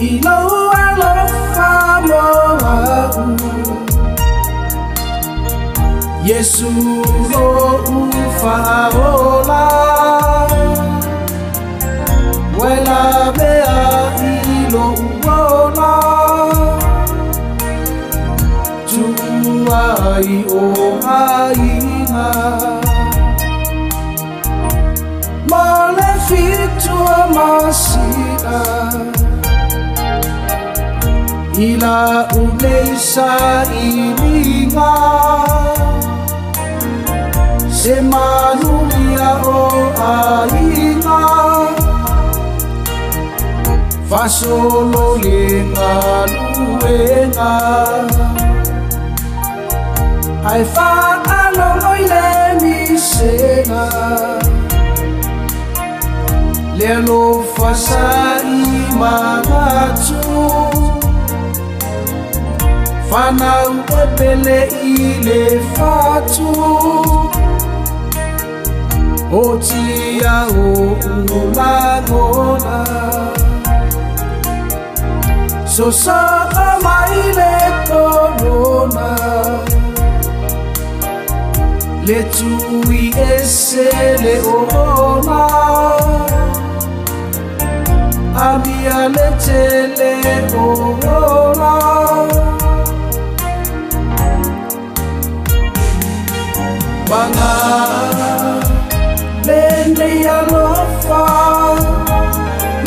Ilo alofa moau Yesu lo ufaola Wela mea ilo uola Tuai o aina Mole fitua masina Ila uleisa ilinga Se manuia o aina Fasolo lenga luenga Ai fa aloi le misena Le lo fasa I manatu Fanau e pele I le fatu O tia o ulangona So sa mai le corona Le tui esse le ona Amia le tele ona Banga Lende ya lofa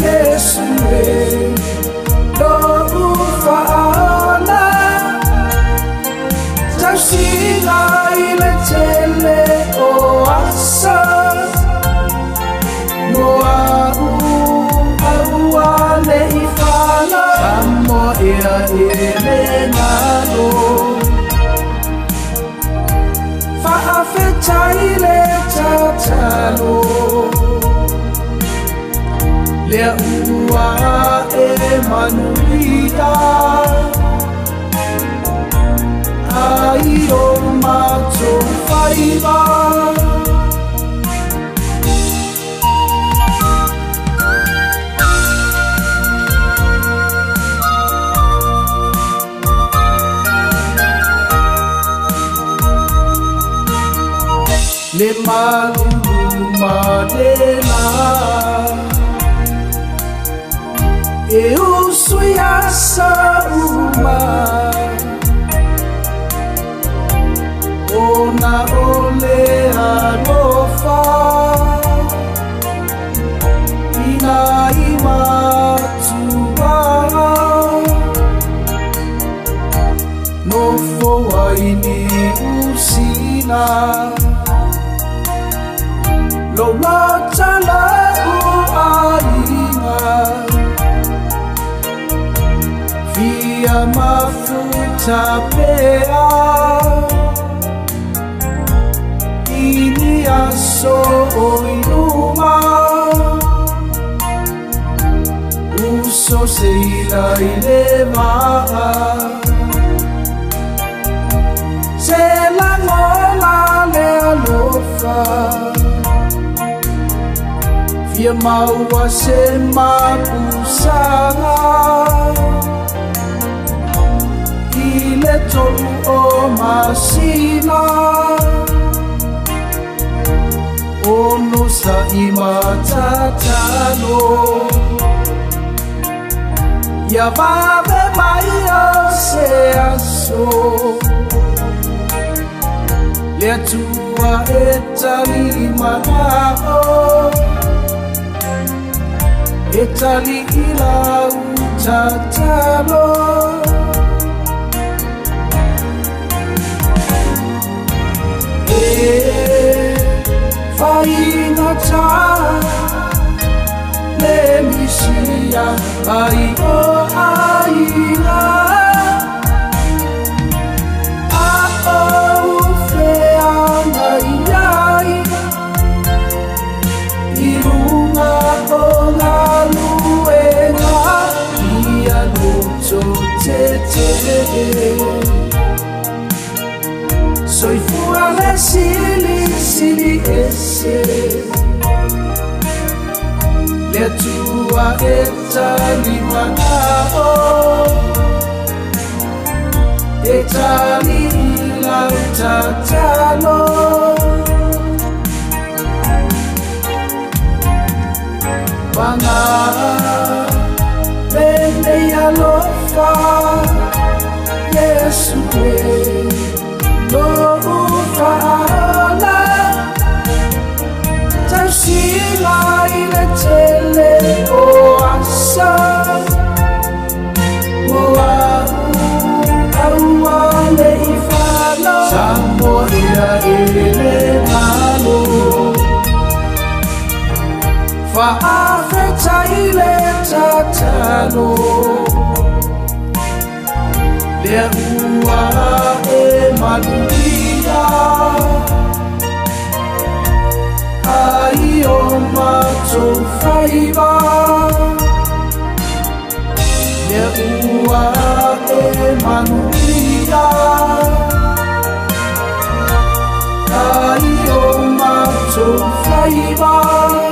Yesue Do ufaala Tausila ile tele o asa Moa aua le ifala Samo ea ele ngalo Faafetaile tatalo Lea ua manuia Ai o mato faiva Le malulu madela E usui asa uma Ona ole alofa Ina ima tuwa Nofo waini usina Lola tala uaina Via mafuta pea Ini aso oinuma Uso seila ilema Se la ngola le alofa Via maua se mapusanga Ile tolu o masina Ono sa imatatalo Ya vabe mai se aso Le tua etali manao Etali ila utatalo Faina ta Le misia ai o aina A o fea nai ai Irunga o ngā luenga Ia luto te te Soifua le sili ese le tua e tali manao e tali lau tatalo Wana bene alofa Yesu no ufaala Tausila ile tele o asa Moa aua le ifala Sambo ia ele nalo Fa'afeta ile tatalo Le ua e maluia Ai o mato faiva Le ua e maluia Ai o mato faiva